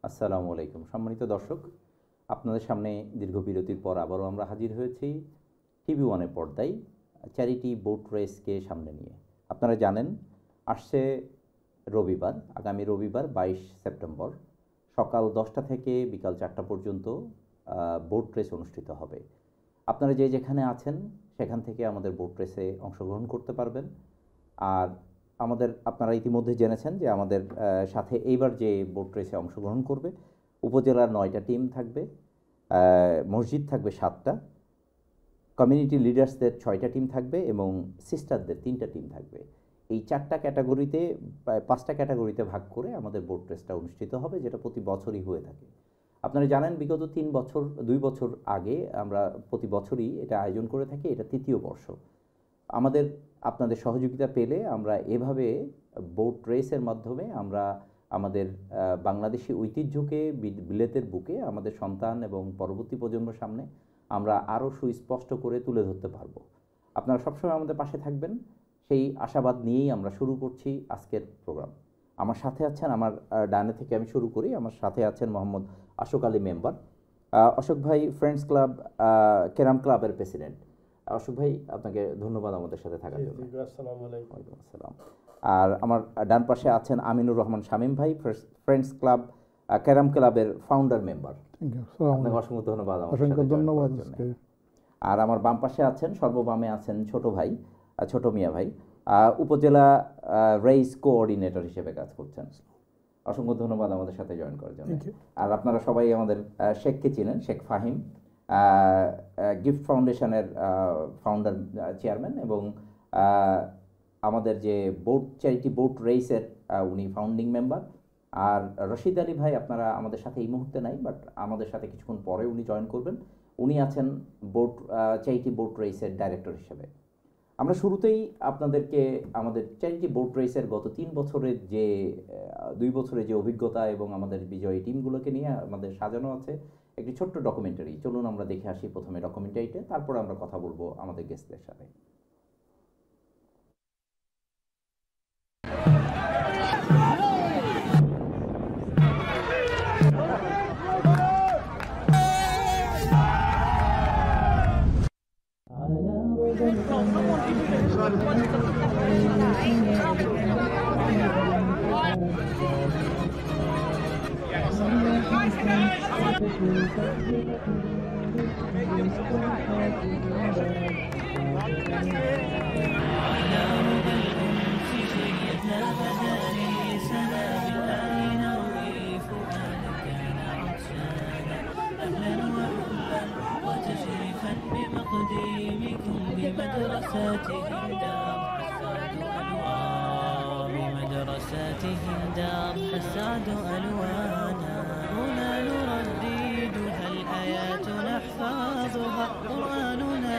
আসসালামু আলাইকুম সম্মানিত দর্শক, আপনাদের সামনে দীর্ঘ বিরতির পর আবারও আমরা হাজির হয়েছি টিভি ওয়ানের পর্দায় চ্যারিটি বোট রেসকে সামনে নিয়ে। আপনারা জানেন আসছে রবিবার, আগামী রবিবার 22 সেপ্টেম্বর সকাল 10টা থেকে বিকাল 4টা পর্যন্ত বোট রেস অনুষ্ঠিত হবে। আপনারা যে যেখানে আছেন সেখান থেকে আমাদের বোট রেসে অংশগ্রহণ করতে পারবেন। আর আপনারা ইতিমধ্যে জেনেছেন যে আমাদের সাথে এইবার যে বোট রেসে অংশগ্রহণ করবে উপজেলার 9টা টিম থাকবে, মসজিদ থাকবে 7টা, কমিউনিটি লিডার্সদের 6টা টিম থাকবে এবং সিস্টারদের 3টা টিম থাকবে। এই 4টা ক্যাটাগরিতে 5টা ক্যাটাগরিতে ভাগ করে আমাদের বোট রেসটা অনুষ্ঠিত হবে, যেটা প্রতি বছরই হয়ে থাকে। আপনারা জানেন বিগত 2 বছর আগে আমরা প্রতি বছরই এটা আয়োজন করে থাকি, এটা 3য় বর্ষ। আপনাদের সহযোগিতা পেলে আমরা এভাবে বোট রেসের মাধ্যমে আমরা আমাদের বাংলাদেশি ঐতিহ্যকে বিলেতের বুকে আমাদের সন্তান এবং পরবর্তী প্রজন্মের সামনে আমরা আরও সুস্পষ্ট করে তুলে ধরতে পারবো। আপনারা সবসময় আমাদের পাশে থাকবেন, সেই আশাবাদ নিয়েই আমরা শুরু করছি আজকের প্রোগ্রাম। আমার সাথে আছেন, আমার ডানে থেকে আমি শুরু করি, আমার সাথে আছেন মোহাম্মদ আশোক আলী মেম্বার। অশোক ভাই ফ্রেন্ডস ক্লাব ক্যারাম ক্লাবের প্রেসিডেন্ট। অশোক ভাই, আপনাকে ধন্যবাদ আমাদের সাথে থাকার জন্য। আসসালামু আলাইকুম। আসসালাম। আর আমার ডান পাশে আছেন আমিনুর রহমান শামীম ভাই, ফ্রেন্ডস ক্লাব ক্যারাম ক্লাবের ফাউন্ডার মেম্বার। আপনাকে অসংখ্য ধন্যবাদ। আর আমার বাম পাশে আছেন, সর্ববামে আছেন ছোট ভাই, ছোট মিয়া ভাই, উপজেলা রেস কোঅর্ডিনেটর হিসেবে কাজ করছেন। অসংখ্য ধন্যবাদ আমাদের সাথে জয়েন করার জন্য। আর আপনারা সবাই আমাদের শেখকে চিনেন, শেখ ফাহিম, গিফট ফাউন্ডেশনের ফাউন্ডার চেয়ারম্যান এবং আমাদের যে চ্যারিটি বোট রেসের উনি ফাউন্ডিং মেম্বার। আর রশিদ আলী ভাই আপনারা আমাদের সাথে এই মুহূর্তে নাই, বাট আমাদের সাথে কিছুক্ষণ পরে উনি জয়েন করবেন। উনি আছেন চ্যারিটি বোট রেসের ডাইরেক্টর হিসেবে। আমরা শুরুতেই আপনাদেরকে আমাদের চ্যারিটি বোট রেসের গত 2 বছরের যে অভিজ্ঞতা এবং আমাদের বিজয়ী টিমগুলোকে নিয়ে আমাদের সাজানো আছে একটি ছোট্ট ডকুমেন্টারি। চলুন আমরা দেখে আসি প্রথমে ডকুমেন্টারিতে, তারপরে আমরা কথা বলবো আমাদের গেস্টদের সাথে। بمدرساتهم دار حساد ألوانا هنا نرددها الآيات نحفظها قرآننا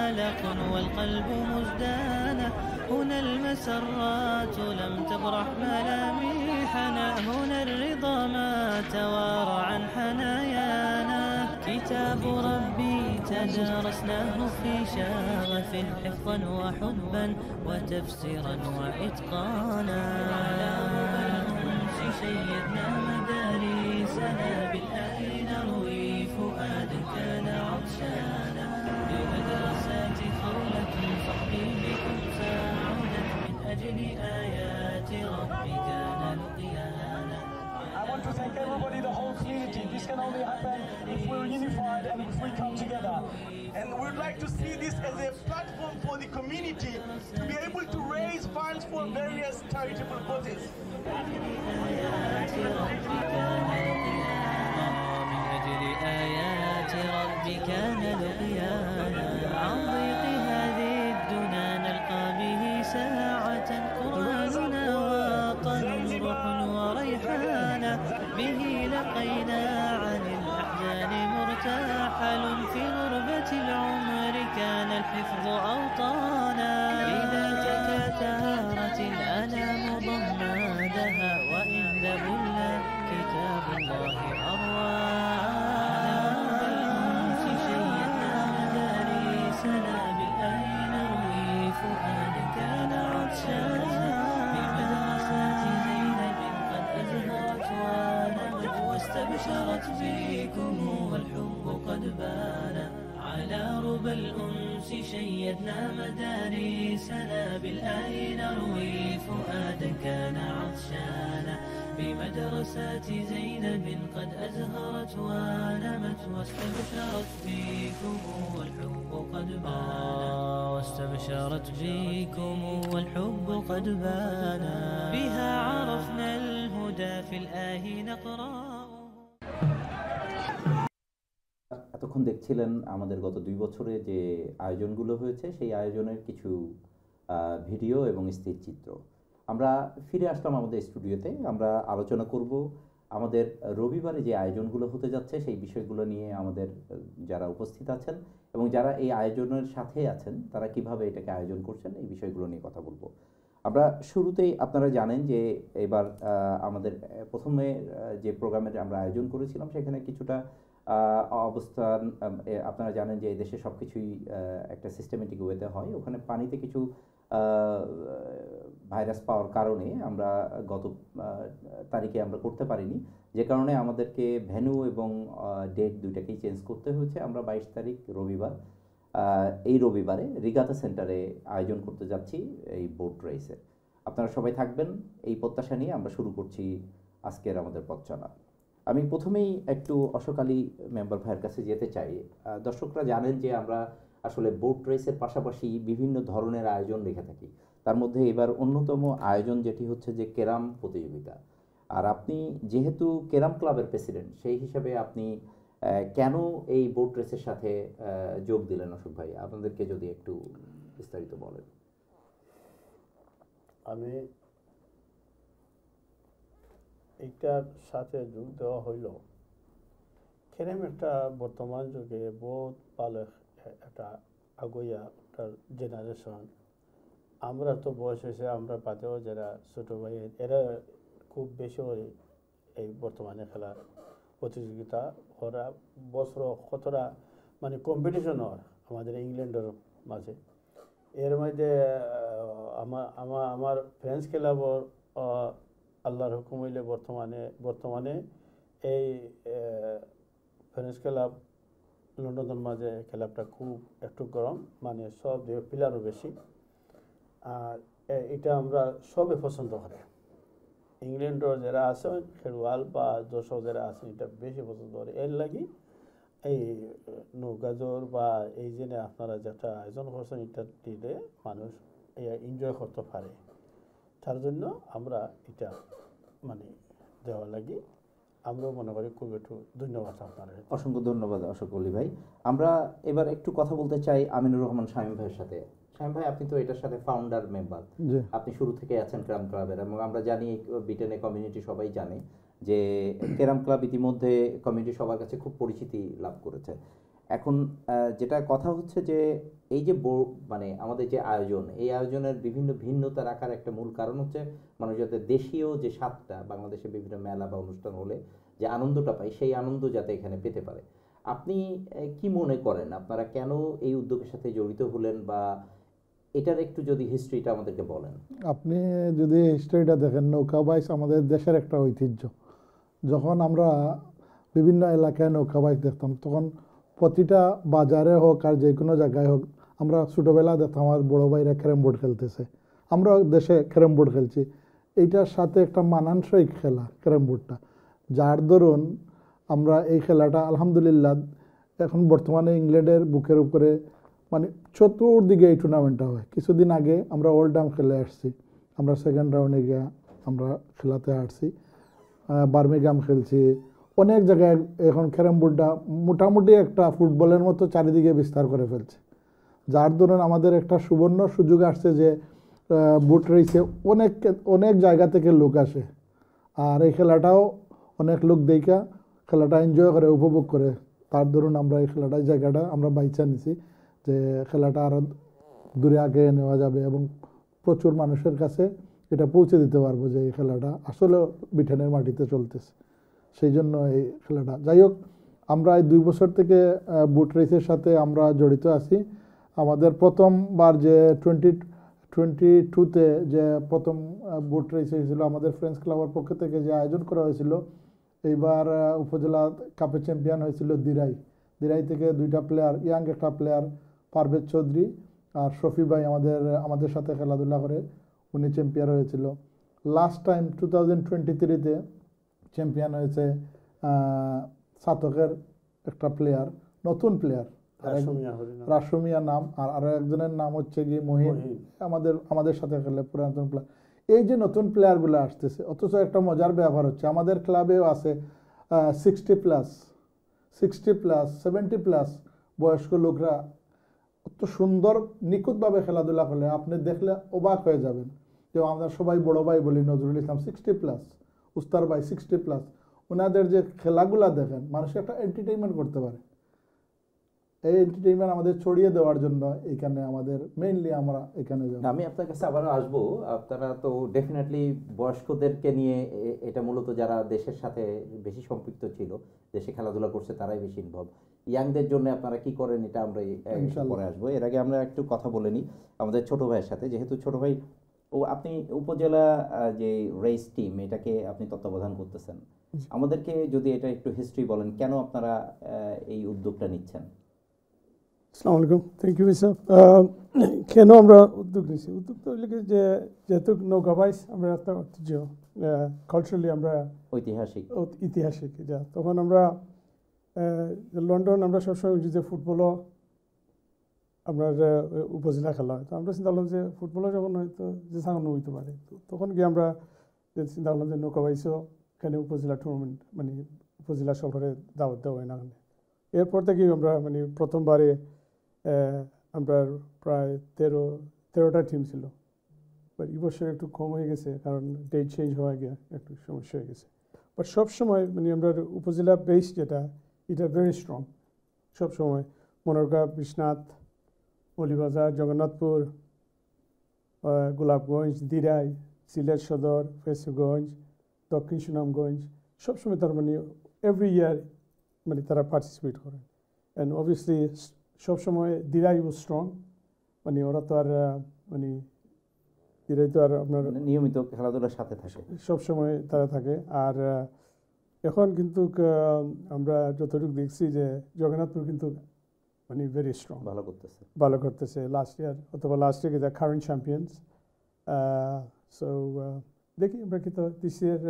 آلق والقلب مزدانا هنا المسرات لم تبرح ملامحنا هنا الرضا ما توارى عن حنايانا كتاب ربي تدارسناه في شغف حفظا وحبا وتفسيرا وإتقانا على الأنس شيدنا مدارسنا بالآي نروي فؤادا كان عطشانا بمدرسات خولة صحبي بكم ساعدا من أجل آيات ربي كان لقيانا. I want to thank everybody, the whole community. This can only happen if we're unified and if we come together. And we'd like to see this as a platform for the community to be able to raise funds for various charitable causes. آيات ربي كان لقيانا عن ضيق هذه الدنا نلقى به ساعة قرآننا وطن روح وريحانا به لقينا عن الأحزان مرتحل في غربة العمر كان الحفظ أوطانا إذا تكاثرت الألام ضمادها وإن ذبلنا كتاب الله أروانا بالأنس شيدنا مدارسنا بالآي نروي فؤادا كان عطشانا بمدرسات زينب قد أزهرت ونمت واستبشرت بكم والحب قد بان. على ربى الأنس شيدنا مدارسنا بالآي نروي فؤادا كان عطشانا. بمدرسات زينب قد أزهرت ونمت واستبشرت بكم والحب قد بان. واستبشرت بكم والحب قد بان. بها عرفنا الهدى في الآه نقرأ. এতক্ষণ দেখছিলেন আমাদের গত 2 বছরে যে আয়োজনগুলো হয়েছে সেই আয়োজনের কিছু ভিডিও এবং স্থিরচিত্র। আমরা ফিরে আসলাম আমাদের স্টুডিওতে। আমরা আলোচনা করব আমাদের রবিবারে যে আয়োজনগুলো হতে যাচ্ছে সেই বিষয়গুলো নিয়ে। আমাদের যারা উপস্থিত আছেন এবং যারা এই আয়োজনের সাথে আছেন তারা কিভাবে এটাকে আয়োজন করছেন এই বিষয়গুলো নিয়ে কথা বলবো। আমরা শুরুতেই আপনারা জানেন যে এবার আমাদের প্রথমে যে প্রোগ্রামের আমরা আয়োজন করেছিলাম সেখানে কিছুটা অবস্থান, আপনারা জানেন যে এই দেশে সব কিছুই একটা সিস্টেমেটিক ওয়েতে হয়। ওখানে পানিতে কিছু ভাইরাস পাওয়ার কারণে আমরা গত তারিখে আমরা করতে পারিনি, যে কারণে আমাদেরকে ভেন্যু এবং ডেট দুইটাকেই চেঞ্জ করতে হয়েছে। আমরা 22 তারিখ রবিবার, এই রবিবারে রিগাতা সেন্টারে আয়োজন করতে যাচ্ছি এই বোট রেসে। আপনারা সবাই থাকবেন এই প্রত্যাশা নিয়ে আমরা শুরু করছি আজকের আমাদের পথ চলা। আমি প্রথমেই একটু অশোক আলী মেম্বার ভাইয়ের কাছে যেতে চাই। দর্শকরা জানেন যে আমরা আসলে বোট রেসের পাশাপাশি বিভিন্ন ধরনের আয়োজন রেখে থাকি। তার মধ্যে এবার অন্যতম আয়োজন যেটি হচ্ছে যে কেরাম প্রতিযোগিতা। আর আপনি যেহেতু কেরাম ক্লাবের প্রেসিডেন্ট, সেই হিসাবে আপনি কেন এই বোট রেসের সাথে যোগ দিলেন অশোক ভাই? আপনাদেরকে যদি একটু বিস্তারিত বলেন। আমি এইটার সাথে যোগ দেওয়া হইল, কেরাম একটা বর্তমান যুগে বহুত ভালো একটা আগুয়া একটা জেনারেশন। আমরা তো বয়স হয়েছে, আমরা বাদেও যারা ছোটো ভাই এরা খুব বেশি এই বর্তমানে খেলার প্রতিযোগিতা ওরা বছর কতটা মানে কম্পিটিশন হয় আমাদের ইংল্যান্ডের মাঝে। এর মধ্যে আমার ফ্রেঞ্চ ক্লাবর আল্লাহর হুকুম হইলে বর্তমানে এই ফ্রেঞ্চ ক্লাব লন্ডনের মাঝে ক্লাবটা খুব একটু গরম, মানে সব প্লেয়ারও বেশি। আর এটা আমরা সবে পছন্দ করে। ইংল্যান্ডের যারা আছেন খেলোয়াড় বা দর্শক যারা আছেন এটা বেশি পছন্দ করে। এর লাগি এই নৌকাজোর বা এই যে আপনারা যেটা আয়োজন করছেন এটা দিলে মানুষ এনজয় করতে পারে, তার জন্য আমরা এটা মানে দেওয়া লাগি। আমরাও মনে করি খুব একটু ধন্যবাদ আপনার। অসংখ্য ধন্যবাদ অশোক আলী ভাই। আমরা এবার একটু কথা বলতে চাই আমিনুর রহমান শামীম ভাইয়ের সাথে। শামীম ভাই, আপনি তো এটার সাথে ফাউন্ডার মেম্বার, আপনি শুরু থেকে আছেন কেরাম ক্লাবের, এবং আমরা জানি ব্রিটেনে কমিউনিটি সবাই জানে যে কেরাম ক্লাব ইতিমধ্যে কমিউনিটি সবার কাছে খুব পরিচিতি লাভ করেছে। এখন যেটা কথা হচ্ছে যে এই যে মানে আমাদের যে আয়োজন, এই আয়োজনের বিভিন্ন ভিন্নতা রাখার একটা মূল কারণ হচ্ছে মানুষ যাতে দেশীয় যে স্বাদটা বাংলাদেশে বিভিন্ন মেলা বা অনুষ্ঠান হলে যে আনন্দটা পায় সেই আনন্দ যাতে এখানে পেতে পারে। আপনি কি মনে করেন, আপনারা কেন এই উদ্যোগের সাথে জড়িত হলেন, বা এটার একটু যদি হিস্ট্রিটা আমাদেরকে বলেন। আপনি যদি হিস্ট্রিটা দেখেন, নৌকাবাইজ আমাদের দেশের একটা ঐতিহ্য। যখন আমরা বিভিন্ন এলাকায় নৌকাবাইজ দেখতাম তখন প্রতিটা বাজারে হোক আর যে কোনো জায়গায় হোক আমরা ছোটোবেলা দেখতাম আমার বড়ো ভাইরা ক্যারাম বোর্ড খেলতেছে, আমরা দেশে ক্যারাম বোর্ড খেলছি। এইটার সাথে একটা মানানসই খেলা ক্যারাম বোর্ডটা, যার দরুন আমরা এই খেলাটা আলহামদুলিল্লাহ এখন বর্তমানে ইংল্যান্ডের বুকের উপরে মানে চতুর্দিকে এই টুর্নামেন্টটা হয়। কিছুদিন আগে আমরা ওল্ড ডাম খেলে আসছি, আমরা সেকেন্ড রাউন্ডে গিয়ে আমরা খেলাতে আসছি, বার্মিংহাম খেলছি, অনেক জায়গায় এখন ক্যারাম বোর্ডটা মোটামুটি একটা ফুটবলের মতো চারিদিকে বিস্তার করে ফেলছে। যার দরুন আমাদের একটা সুবর্ণ সুযোগ আসছে যে বুট রেসে অনেক জায়গা থেকে লোক আসে, আর এই খেলাটাও অনেক লোক দেখা খেলাটা এনজয় করে উপভোগ করে। তার দরুন আমরা এই খেলাটার জায়গাটা আমরা বাইচা নিছি যে খেলাটা আরও দূরে আগে নেওয়া যাবে এবং প্রচুর মানুষের কাছে এটা পৌঁছে দিতে পারবো যে এই খেলাটা আসলে ব্রিটেনের মাটিতে চলতেছে। সেই জন্য এই খেলাটা, যাই হোক, আমরা এই 2 বছর থেকে বুট রেসের সাথে আমরা জড়িত আছি। আমাদের প্রথমবার যে 2022-তে যে প্রথম বুট রেস হয়েছিল আমাদের ফ্রেঞ্চ ক্লাবের পক্ষ থেকে যে আয়োজন করা হয়েছিল, এইবার উপজেলা কাপের চ্যাম্পিয়ন হয়েছিল দিরাই থেকে 2টা প্লেয়ার, ইয়াং একটা প্লেয়ার পারভেজ চৌধুরী আর শফি ভাই আমাদের সাথে খেলাধুলা করে উনি চ্যাম্পিয়ন হয়েছিল। লাস্ট টাইম 2023-তে চ্যাম্পিয়ন হয়েছে সাতকের একটা প্লেয়ার, নতুন প্লেয়ার, রাসমিয়া নাম, আর আরো একজনের নাম হচ্ছে গিয়ে মহিন, আমাদের সাথে খেলে পুরাতন প্লেয়ার। এই যে নতুন প্লেয়ারগুলো আসতেছে, অথচ একটা মজার ব্যাপার হচ্ছে আমাদের ক্লাবেও আছে 60+, 70+ বয়স্ক লোকরা অত সুন্দর নিখুঁতভাবে খেলাধুলা করলে আপনি দেখলে অবাক হয়ে যাবেন। যে আমরা সবাই বড় ভাই বলি, নজরুল ইসলাম 60+, উস্তার ভাই 60+, ওনাদের যে খেলাগুলা দেখেন মানুষ একটা এন্টারটেইনমেন্ট করতে পারে। এই এন্টারটেইনমেন্ট আমাদের ছড়িয়ে দেওয়ার জন্য এখানে আমাদের মেইনলি আমরা এখানে যাব। আমি আপনার কাছে আবার আসবো। আপনারা তো ডেফিনেটলি বয়স্কদেরকে নিয়ে, এটা মূলত যারা দেশের সাথে বেশি সম্পৃক্ত ছিল, দেশে খেলাধুলা করছে তারাই বেশি ইনভলভ। ইয়াংদের জন্য আপনারা কি করেন এটা আমরা পরে আসবো। এর আগে আমরা একটু কথা বলে নিই আমাদের ছোট ভাইয়ের সাথে, যেহেতু ছোট ভাই আপনি উপজেলা যে রেস টিম এটাকে আপনি তত্ত্বাবধান করতেছেন, আমাদেরকে যদি এটা একটু হিস্ট্রি বলেন, কেন আপনারা এই উদ্যোগটা নিচ্ছেন? আসসালামু আলাইকুম, থ্যাংক ইউ স্যার। কেন আমরা উদ্যোগ নিচ্ছি? উদ্যোগ তো যে যেহেতু নৌকা বাইস আমরা একটা ঐতিহ্য, কালচারালি আমরা ঐতিহাসিক যা, তখন আমরা লন্ডন আমরা সবসময় যে ফুটবলও আপনার উপজেলা খেলা হয়, তো আমরা চিন্তা করলাম যে ফুটবলও যখন হয়তো যে সামনে হইতে পারে, তখন গিয়ে আমরা চিন্তা করলাম যে নৌকা বাইসও এখানে উপজেলা টুর্নামেন্ট মানে উপজেলা শহরে দাওয়াত দেওয়া হয় না। এরপর থেকে আমরা মানে প্রথমবারে আমরা প্রায় 13টা টিম ছিল, বাট এই বছর একটু কম হয়ে গেছে কারণ ডেট চেঞ্জ হয়ে গিয়ে একটু সমস্যা হয়ে গেছে। বাট সবসময় মানে আমরা উপজেলা বেস যেটা এটা ভেরি স্ট্রং, সবসময় মনোরগাঁ, বিশ্বনাথ, মৌলিবাজার, জগন্নাথপুর, গোলাপগঞ্জ, দিরাই, সিলেট সদর, ফেসগঞ্জ, দক্ষিণ সুনামগঞ্জ সবসময় তার মানে এভরি ইয়ার মানে তারা পার্টিসিপেট করেন। অ্যান্ড অবভিয়াসলি সবসময় দিরাই ওয়াজ স্ট্রং, মানে ওরা তো আর মানে দিরাই তো আর আপনার নিয়মিত খেলাধুলার সাথে থাকে, সবসময় তারা থাকে। আর এখন কিন্তু আমরা যতটুকু দেখছি যে জগন্নাথপুর কিন্তু মানে ভেরি স্ট্রং, ভালো করতেছে লাস্ট ইয়ার অথবা last year the current champions. So দেখি আমরা কিন্তু this year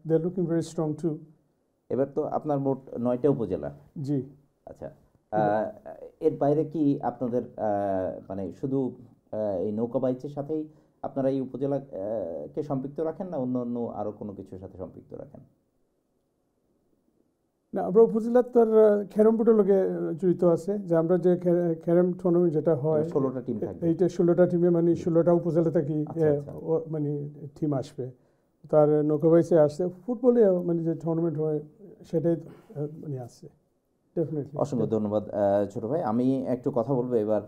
they are looking very strong too. এবার তো আপনার মোট 9টা উপজেলা। জি, আচ্ছা, এর বাইরে কি আপনাদের মানে শুধু এই নৌকা বাইচের সাথেই আপনারা এই উপজেলাকে সম্পৃক্ত রাখেন, না অন্য অন্য আরো কোনো কিছুর সাথে সম্পৃক্ত রাখেন? না, আমরা উপজেলার তোর ক্যারাম বোর্ডের লোকে জড়িত আছে, যে আমরা যে ক্যারাম টুর্নামেন্ট যেটা হয় 16টা টিম থাকবে, এইটা 16টা টিমে মানে 16টা উপজেলা থেকে মানে টিম আসবে। তার নৌকা বাইচে আসছে, ফুটবলে মানে যে টুর্নামেন্ট হয় সেটাই মানে আসছে ডেফিনেটলি। অসংখ্য ধন্যবাদ ছোট ভাই। আমি একটু কথা বলবো এবার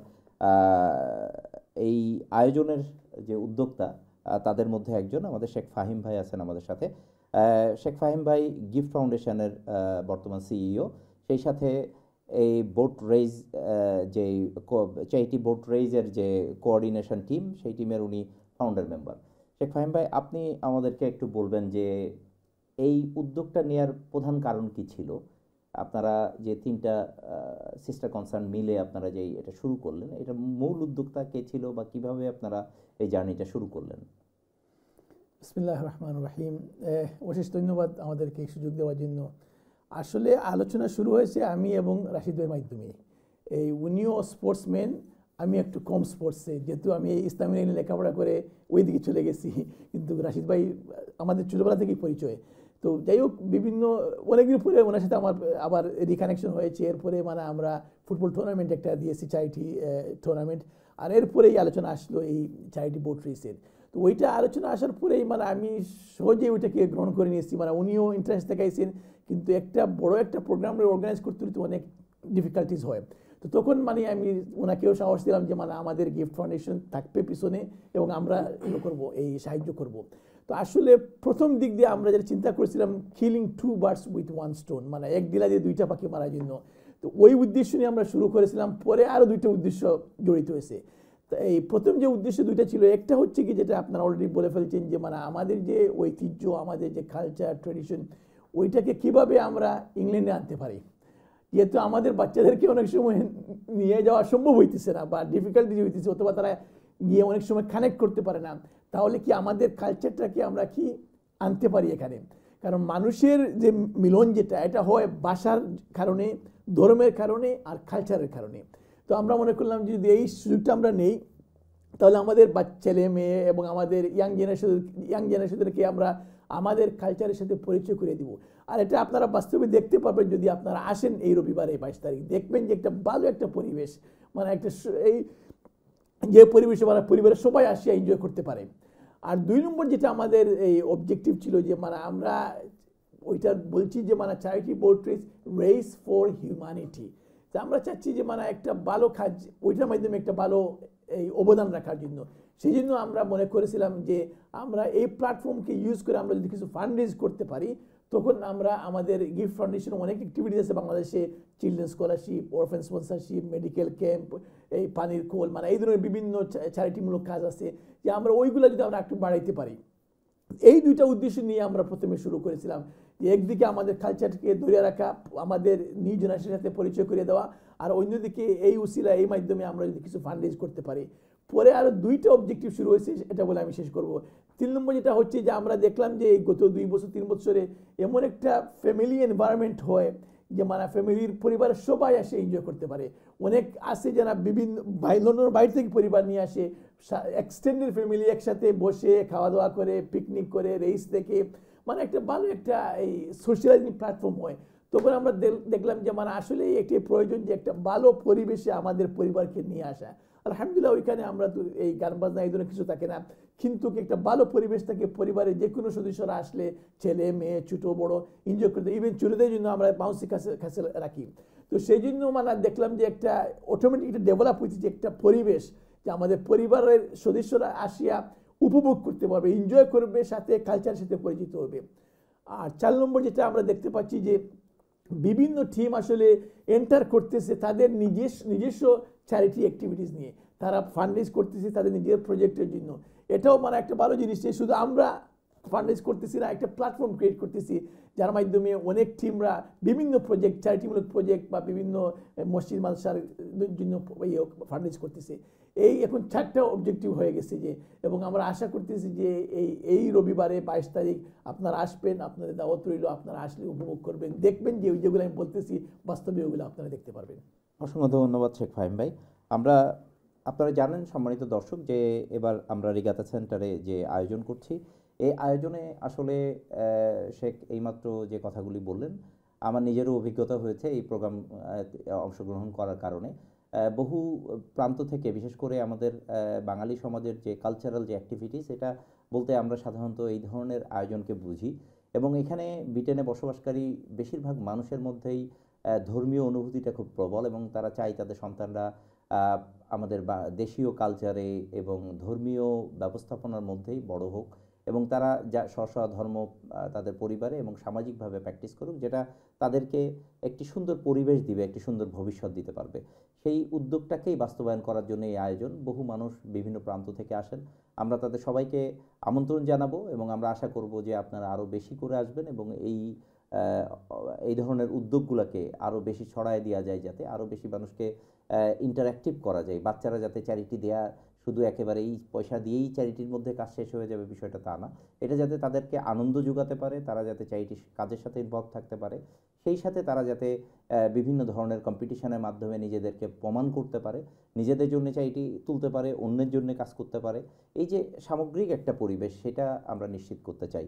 এই আয়োজনের যে উদ্যোক্তা তাদের মধ্যে একজন আমাদের শেখ ফাহিম ভাই আছেন আমাদের সাথে। শেখ ফাহিম ভাই গিফট ফাউন্ডেশনের বর্তমান সিইও, সেই সাথে এই বোট রেইজ যে চ্যারিটি বোট রেইজের যে কোঅর্ডিনেশন টিম, সেই টিমের উনি ফাউন্ডার মেম্বার। শেখ ফাহিম ভাই, আপনি আমাদেরকে একটু বলবেন যে এই উদ্যোগটা নেওয়ার প্রধান কারণ কি ছিল? আপনারা যে 3টা সিস্টার কনসার্ন মিলে আপনারা যে এটা শুরু করলেন, এটা মূল উদ্যোক্তা কে ছিল বা কিভাবে আপনারা এই জার্নিটা শুরু করলেন? বিসমিল্লাহির রহমানির রহিম। অশেষ ধন্যবাদ আমাদেরকে এই সুযোগ দেওয়ার জন্য। আসলে আলোচনা শুরু হয়েছে আমি এবং রাশিদ ভাইয়ের মাধ্যমে। এই উনিও স্পোর্টসম্যান, আমি একটু কম স্পোর্টসে, যেহেতু আমি ইসলামী লাইনে লেখাপড়া করে ওই দিকে চলে গেছি, কিন্তু রাশিদ ভাই আমাদের ছোটোবেলা থেকেই পরিচয়। তো যাই হোক, বিভিন্ন অনেকদিন পরে ওনার সাথে আমার আবার রিকানেকশন হয়েছে। এরপরে মানে আমরা ফুটবল টুর্নামেন্ট একটা দিয়েছি, চ্যারিটি টুর্নামেন্ট, আর এরপরেই আলোচনা আসলো এই চ্যারিটি বোট রেসের। তো ওইটা আলোচনা আসার পরেই মানে আমি সহজেই ওইটাকে গ্রহণ করে নিয়েছি। মানে উনিও ইন্টারেস্ট দেখাইছেন, কিন্তু একটা বড় একটা প্রোগ্রাম অর্গানাইজ করতে তো অনেক ডিফিকাল্টিস হয়। তো তখন মানে আমি ওনাকেও সাহস দিলাম যে মানে আমাদের গিফট ফাউন্ডেশন থাকবে পিছনে এবং আমরা করবো, এই সাহায্য করব। তো আসলে প্রথম দিক দিয়ে আমরা যেটা চিন্তা করেছিলাম, কিলিং 2 বার্ডস উইথ 1 স্টোন, মানে এক ডিলা দিয়ে 2টা পাখি মারার জন্য। তো ওই উদ্দেশ্য নিয়ে আমরা শুরু করেছিলাম, পরে আরও 2টা উদ্দেশ্য জড়িত হয়েছে। তো এই প্রথম যে উদ্দেশ্য 2টা ছিল, একটা হচ্ছে কি যেটা আপনারা অলরেডি বলে ফেলছেন, যে মানে আমাদের যে ঐতিহ্য, আমাদের যে কালচার ট্রেডিশন, ওইটাকে কিভাবে আমরা ইংল্যান্ডে আনতে পারি। যেহেতু আমাদের বাচ্চাদেরকে অনেক সময় নিয়ে যাওয়া সম্ভব হইতেছে না বা ডিফিকাল্টি হইতেছে, অথবা তারা গিয়ে অনেক সময় কানেক্ট করতে পারে না, তাহলে কি আমাদের কালচারটাকে আমরা কি আনতে পারি এখানে? কারণ মানুষের যে মিলন যেটা, এটা হয় ভাষার কারণে, ধর্মের কারণে আর কালচারের কারণে। তো আমরা মনে করলাম যদি এই সুযোগটা আমরা নেই, তাহলে আমাদের ছেলে মেয়ে এবং আমাদের ইয়াং জেনারেশনদেরকে আমরা আমাদের কালচারের সাথে পরিচয় করে দিব। আর এটা আপনারা বাস্তবে দেখতে পারবেন যদি আপনারা আসেন এই রবিবারে 22 তারিখ, দেখবেন যে একটা ভালো একটা পরিবেশ, মানে একটা এই যে পরিবেশে মানে পরিবারের সবাই আসিয়া এনজয় করতে পারে। আর 2 নম্বর যেটা আমাদের এই অবজেক্টিভ ছিল যে মানে আমরা ওইটা বলছি যে মানে charity boat race for humanity. তো আমরা চাচ্ছি যে মানে একটা ভালো কাজ ওইটার মাধ্যমে একটা ভালো এই অবদান রাখার জন্য। সেই জন্য আমরা মনে করেছিলাম যে আমরা এই প্ল্যাটফর্মকে ইউজ করে আমরা যদি কিছু ফান্ড রেজ করতে পারি, তখন আমরা আমাদের গিফট ফাউন্ডেশন অনেক অ্যাক্টিভিটিস আছে বাংলাদেশে, children scholarship, orphan sponsorship, medical camp, এই পানির কোল, মানে এই ধরনের বিভিন্ন চ্যারিটিমূলক কাজ আছে, যে আমরা ওইগুলো যদি আমরা একটু বাড়াইতে পারি। এই 2টা উদ্দেশ্য নিয়ে আমরা প্রথমে শুরু করেছিলাম, যে একদিকে আমাদের কালচারকে ধরে রাখা, আমাদের নিউ জেনারেশনের সাথে পরিচয় করে দেওয়া, আর অন্যদিকে এই উসিলা এই মাধ্যমে আমরা যদি কিছু ফান্ড রেজ করতে পারি। পরে আরও 2টা অবজেক্টিভ শুরু হয়েছে, এটা বলে আমি শেষ করব। 3 নম্বর যেটা হচ্ছে যে আমরা দেখলাম যে এই গত 2 বছর 3 বছরে এমন একটা ফ্যামিলি এনভায়রনমেন্ট হয় যে মানে ফ্যামিলির পরিবারের সবাই আসে এনজয় করতে পারে। অনেক আছে যারা বিভিন্ন লন্ডনের বাইরে থেকে পরিবার নিয়ে আসে, এক্সটেন্ডেড ফ্যামিলি একসাথে বসে খাওয়া দাওয়া করে, পিকনিক করে, রেস দেখে, মানে একটা ভালো একটা এই সোশ্যালাইজিং প্ল্যাটফর্ম হয়। তখন আমরা দেখলাম যে মানে আসলে একটি প্রয়োজন যে একটা ভালো পরিবেশে আমাদের পরিবারকে নিয়ে আসা। আলহামদুলিল্লাহ ওইখানে আমরা তো এই গান বাজনা এই ধরনের কিছু থাকে না, কিন্তু একটা ভালো পরিবেশ থাকে, পরিবারের যে কোনো সদস্যরা আসলে ছেলে মেয়ে ছোট বড় এনজয় করতে, ইভেন ছোটদের জন্য আমরা বাউন্সি কাছে রাখি। তো সেই জন্য মানে দেখলাম যে একটা অটোমেটিক একটা ডেভেলপ হয়েছে যে একটা পরিবেশ, যে আমাদের পরিবারের সদস্যরা আসিয়া উপভোগ করতে পারবে, এনজয় করবে, সাথে কালচারের সাথে পরিচিত হবে। আর 4 নম্বর যেটা আমরা দেখতে পাচ্ছি যে বিভিন্ন টিম আসলে এন্টার করতেছে তাদের নিজস্ব চ্যারিটি অ্যাক্টিভিটিস নিয়ে, তারা ফান্ড রেজ করতেছে তাদের নিজের প্রজেক্টের জন্য। এটাও মানে একটা ভালো জিনিস যে শুধু আমরা ফান্ড রেজ করতেছি না, একটা প্ল্যাটফর্ম ক্রিয়েট করতেছি যার মাধ্যমে অনেক টিমরা বিভিন্ন প্রজেক্ট, চ্যারিটিমূলক প্রজেক্ট বা বিভিন্ন মসজিদ মাদ্রাসার জন্য ফান্ড রেজ করতেছে। এই এখন 4টা অবজেক্টিভ হয়ে গেছে যে, এবং আমরা আশা করতেছি যে এই রবিবারে 22 তারিখ আপনারা আসবেন, আপনাদের দাওয়াত রইল, আপনারা আসলে উপভোগ করবেন, দেখবেন যে যেগুলো আমি বলতেছি বাস্তবে ওগুলো আপনারা দেখতে পারবেন। অসংখ্য ধন্যবাদ শেখ ফাহিম ভাই। আপনারা জানেন সম্মানিত দর্শক যে এবার আমরা রিগাতা সেন্টারে যে আয়োজন করছি, এই আয়োজনে আসলে শেখ এইমাত্র যে কথাগুলি বললেন, আমার নিজেরও অভিজ্ঞতা হয়েছে এই প্রোগ্রাম অংশগ্রহণ করার কারণে। বহু প্রান্ত থেকে, বিশেষ করে আমাদের বাঙালি সমাজের যে কালচারাল যে অ্যাক্টিভিটিস, এটা বলতে আমরা সাধারণত এই ধরনের আয়োজনকে বুঝি। এবং এখানে ব্রিটেনে বসবাসকারী বেশিরভাগ মানুষের মধ্যেই ধর্মীয় অনুভূতিটা খুব প্রবল, এবং তারা চায় তাদের সন্তানরা আমাদের দেশীয় কালচারে এবং ধর্মীয় ব্যবস্থাপনার মধ্যেই বড় হোক, এবং তারা যা স্ব ধর্ম তাদের পরিবারে এবং সামাজিকভাবে প্র্যাকটিস করুক, যেটা তাদেরকে একটি সুন্দর পরিবেশ দিবে, একটি সুন্দর ভবিষ্যৎ দিতে পারবে। সেই উদ্যোগটাকেই বাস্তবায়ন করার জন্য এই আয়োজন। বহু মানুষ বিভিন্ন প্রান্ত থেকে আসেন, আমরা তাদের সবাইকে আমন্ত্রণ জানাবো, এবং আমরা আশা করব যে আপনারা আরও বেশি করে আসবেন এবং এই ধরনের উদ্যোগগুলোকে আরও বেশি ছড়ায় দেওয়া যায়, যাতে আরও বেশি মানুষকে ইন্টারঅ্যাক্টিভ করা যায়। বাচ্চারা যাতে চ্যারিটি দেয়া শুধু একেবারে এই পয়সা দিয়েই চ্যারিটির মধ্যে কাজ শেষ হয়ে যাবে, বিষয়টা তা না। এটা যাতে তাদেরকে আনন্দ যোগাতে পারে, তারা যাতে চ্যারিটি কাজের সাথে ইনভলভ থাকতে পারে, সেই সাথে তারা যাতে বিভিন্ন ধরনের কম্পিটিশনের মাধ্যমে নিজেদেরকে প্রমাণ করতে পারে, নিজেদের জন্য চ্যারিটি তুলতে পারে, অন্যের জন্য কাজ করতে পারে। এই যে সামগ্রিক একটা পরিবেশ, সেটা আমরা নিশ্চিত করতে চাই।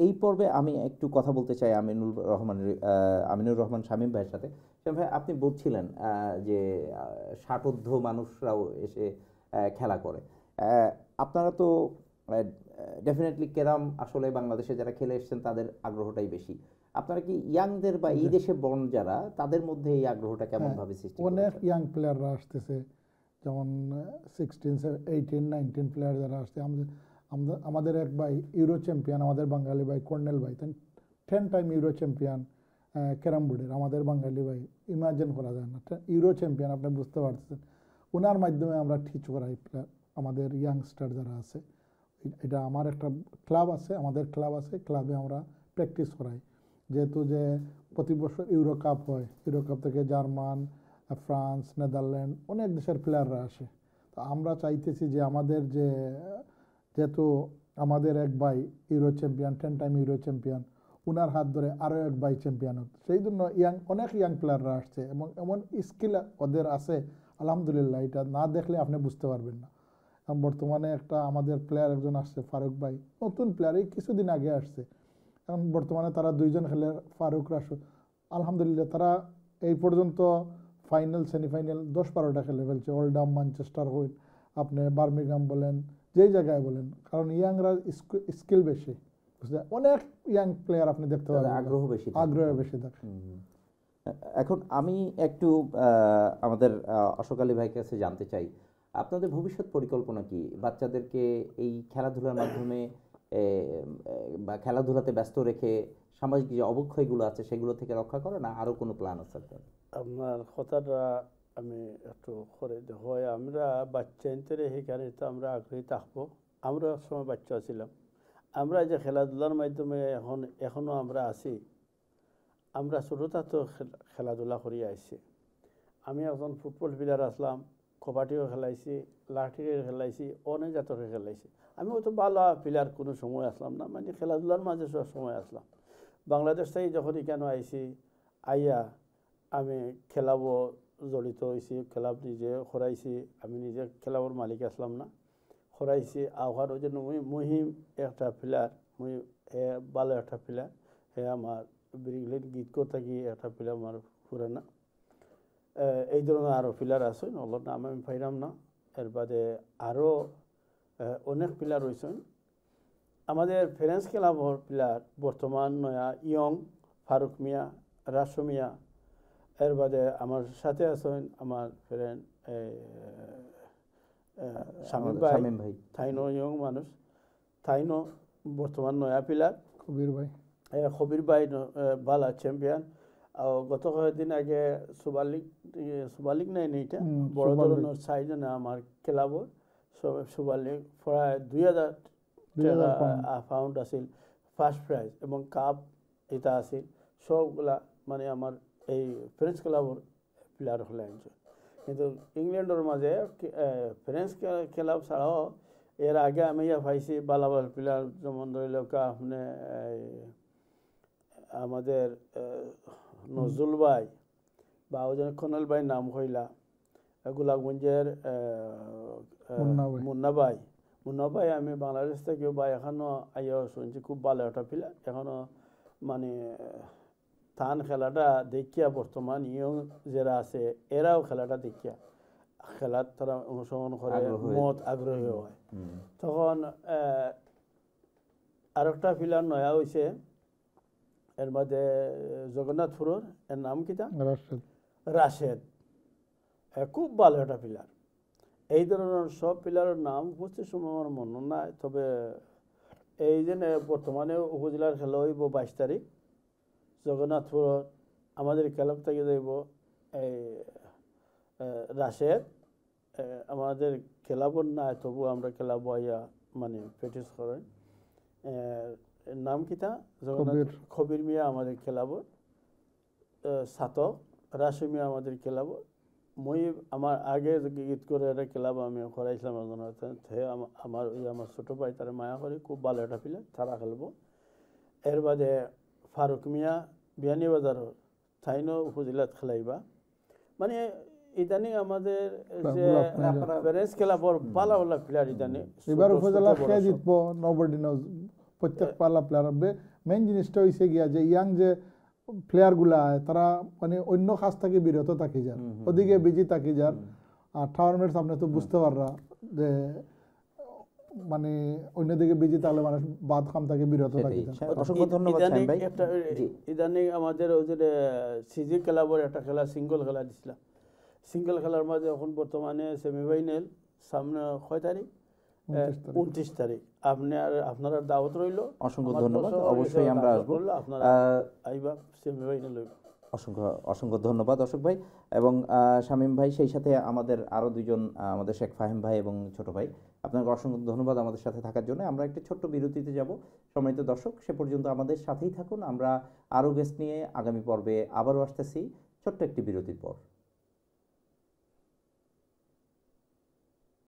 এই পর্বে আমি একটু কথা বলতে চাই আমিনুর রহমান শামীম ভাইয়ের সাথে। শামীম ভাই, আপনি বলছিলেন যে 60 মানুষরাও এসে খেলা করে। আপনারা তো ডেফিনেটলি কেরাম আসলে বাংলাদেশে যারা খেলে এসেছেন তাদের আগ্রহটাই বেশি। আপনারা কি ইয়াংদের বা এই দেশে বর্ণ যারা, তাদের মধ্যে এই আগ্রহটা কেমনভাবে সৃষ্টি? অনেক ইয়াং প্লেয়াররা আসতেছে, যেমন 16, 18, 19 প্লেয়ার যারা আসছে। আমাদের এক ভাই ইউরো চ্যাম্পিয়ন, আমাদের বাঙালি ভাই কর্নেল ভাই, 10 টাইম ইউরো চ্যাম্পিয়ন ক্যারাম বোর্ডের, আমাদের বাঙালি ভাই, ইমাজিন করা যায় না, ইউরো চ্যাম্পিয়ন, আপনি বুঝতে পারছেন। ওনার মাধ্যমে আমরা টিচ করাই আমাদের ইয়াংস্টার যারা আছে। এটা আমার একটা ক্লাব আছে, আমাদের ক্লাব আছে, ক্লাবে আমরা প্র্যাকটিস করাই। যেহেতু যে প্রতি বছর ইউরো কাপ হয়, ইউরো কাপ থেকে জার্মান, ফ্রান্স, নেদারল্যান্ড অনেক দেশের প্লেয়াররা আসে। তো আমরা চাইতেছি যে আমাদের যেহেতু আমাদের এক ভাই euro champion, 10 time euro champion, উনার হাত ধরে আরও এক ভাই চ্যাম্পিয়ন হোক। সেই জন্য অনেক ইয়াং প্লেয়াররা আসছে এবং এমন স্কিল ওদের আছে আলহামদুলিল্লাহ, এটা না দেখলে আপনি বুঝতে পারবেন না। বর্তমানে একটা আমাদের প্লেয়ার একজন আসছে ফারুক ভাই, নতুন প্লেয়ার, এই কিছুদিন আগে আসছে। এখন বর্তমানে তারা দুইজন খেলে, ফারুক রাশিদ, আলহামদুলিল্লাহ তারা এই পর্যন্ত ফাইনাল সেমিফাইনাল 10-12টা খেলে ফেলছে। ওল্ডহাম, ম্যানচেস্টার হইন, আপনি বার্মিংহাম বলেন, যেই জায়গায় বলেন, কারণ ইয়াংরা স্কিল বেশি, বুঝলেন, অনেক ইয়াং প্লেয়ার আপনি দেখতে পাবেন, আগ্রহ বেশি থাকে। এখন আমি একটু আমাদের অশোক আলী ভাইয়ের কাছে জানতে চাই, আপনাদের ভবিষ্যৎ পরিকল্পনা কি? বাচ্চাদেরকে এই খেলাধুলার মাধ্যমে বা খেলাধুলাতে ব্যস্ত রেখে সামাজিক যে অবক্ষয়গুলো আছে সেগুলো থেকে রক্ষা করে, না আরও কোনো প্ল্যান আছে আপনার? আপনার কথাটা আমি একটু করে হয়, আমরা বাচ্চা ইন্তরে সেখানে তো আমরা আগ্রহী থাকবো। আমরা এক সময় বাচ্চা ছিলাম, আমরা যে খেলাধুলার মাধ্যমে এখনও আমরা আছি। আমরা ছোটোটা তো খেলাধুলা করিয়া আইছি। আমি একজন ফুটবল প্লেয়ার আসলাম, কবাডিও খেলাইছি, লাঠিও খেলাইছি, অনেক জাতকে খেলাইছি। আমি হয়তো ভালো প্লেয়ার কোনো সময় আসলাম না, মানে খেলাধুলার মাঝে সব সময় আসলাম। বাংলাদেশ থেকে যখন এখানে আইছি, আইয়া আমি খেলাবো জড়িত হয়েছি, খেলা নিজে খরাইছি। আমি নিজে খেলাবর মালিক আসলাম না, খরাইছি। আহার ওই জন্য মহিম একটা প্লেয়ার, ভালো একটা প্লেয়ার, হে আমার ব্রিগলেন গীত থাকি একটা প্লেয়ার আমার পুরানা। এই ধরনের আরও প্লেয়ার আছে, ওগুলোর নাম আমি পাইলাম না। এর বাদে আরও অনেক প্লেয়ার রয়েছেন। আমাদের ফ্রেন্স ক্লাবর প্লেয়ার বর্তমান নয়া ইয়ং ফারুক মিয়া, রাসু মিয়া। এর বাদে আমার সাথে আছেন আমার ফ্রেন্ড শামীম ভাই, থাইনো ইয়ং মানুষ, থাইনো বর্তমান নয়া প্লেয়ার। খবির ভাই ভালো চ্যাম্পিয়ন। গত কয়েকদিন আগে সুপার লিগ নাই এইটা বড় ধরনের সাইজনে আমার ক্লাবর সুপার লিগ প্রায় 2000 পাউন্ড আছিল ফার্স্ট প্রাইজ, এবং কাপ এটা আছিল। সবগুলা মানে আমার এই ফ্রেঞ্চ ক্লাবর প্লেয়ার হলে আনছে। কিন্তু ইংল্যান্ডের মাঝে ফ্রেঞ্চ ক্লাব ছাড়াও এর আগে আমি পাইছি ভালো ভালো প্লেয়ার, যেমন ধরিল আপনি আমাদের নজরুল ভাই বা ওজন খনল ভাই নাম হইলা, গোলাপগঞ্জের মুন্না ভাই আমি বাংলাদেশ থেকে ভাই এখনও আইয়া শুনছি খুব ভালো একটা প্লেয়ার। এখনও মানে তান খেলাটা দেখিয়া বর্তমান ইয়ং যারা আছে এরাও খেলাটা দেখিয়া খেলার তারা অনুসরণ করে মত আগ্রহী হয়। তখন আরেকটা প্লেয়ার নয়া হয়েছে এর মধ্যে জগন্নাথপুরের, এর নাম কিটা রাশেদ, খুব ভালো একটা প্লেয়ার। এই ধরনের সব প্লেয়ারের নাম উপস্থিত সময় আমার মনে নাই, তবে এই যে বর্তমানে উপজেলার খেলা হইব 22 তারিখ জগন্নাথপুর। আমাদের ক্লাব থেকে যাইব এই রাশেদ। আমাদের খেলাবর নাই, তবু আমরা খেলাব আইয়া মানে প্র্যাকটিস করেন। নাম কিতা জগন্নাথ খবির মিয়া আমাদের খেলাবো, সাতক রাশি মিয়া আমাদের খেলাবো। মই আমার আগে গীত করে একটা খেলাব আমি করাইছিলাম আমার আমার ছোটো ভাই তারা মায়া করে, খুব ভালো একটা প্লেয়ার, তারা খেলবো। এর বাদে ফারুক মিয়া বিয়ানীবাজারের, থাইনো উপজেলাত খেলাইবা। মানে ইদানিং আমাদের যে প্যারেন্টস খেলাবর ভালো ভালো প্লেয়ার ইদানিং এবার উপজেলা খেয়ে জিতবো নবদিন প্রত্যেক পালা প্লেয়ার। মেইন জিনিসটা হয়েছে গিয়া যে ইয়াং যে প্লেয়ারগুলা তারা মানে অন্য কাজ থেকে বিরত থাকি যান, ওদিকে বিজি থাকি যান। আর টুর্নামেন্ট আপনি তো বুঝতে পাররা যে মানে অন্যদিকে বিজি তাহলে মানুষ বাদ খাম থেকে বিরত থাকি যান। অসংখ্য ধন্যবাদ ভাই। ইদানিং আমাদের ওই যে সিজি ক্লাবের একটা খেলা সিঙ্গল খেলা দিছিলাম। সিঙ্গল খেলার মাঝে এখন বর্তমানে সেমিফাইনাল সামনে 6 তারিখ 29 তারিখ। আপনারা দাওয়াত রইল। অসংখ্য ধন্যবাদ, অবশ্যই আমরা আসবো। আপনারা আইবা সেমিফাইনাল হইব। অসংখ্য ধন্যবাদ অশোক ভাই এবং শামীম ভাই। সেই সাথে আমাদের আরও দুজন, আমাদের শেখ ফাহিম ভাই এবং ছোট ভাই আপনাকে অসংখ্য ধন্যবাদ আমাদের সাথে থাকার জন্য। আমরা একটা ছোট্ট বিরতিতে যাব। সম্মানিত দর্শক, সে পর্যন্ত আমাদের সাথেই থাকুন। আমরা আরও গেস্ট নিয়ে আগামী পর্বে আবারও আসতেছি ছোট্ট একটি বিরতির পর।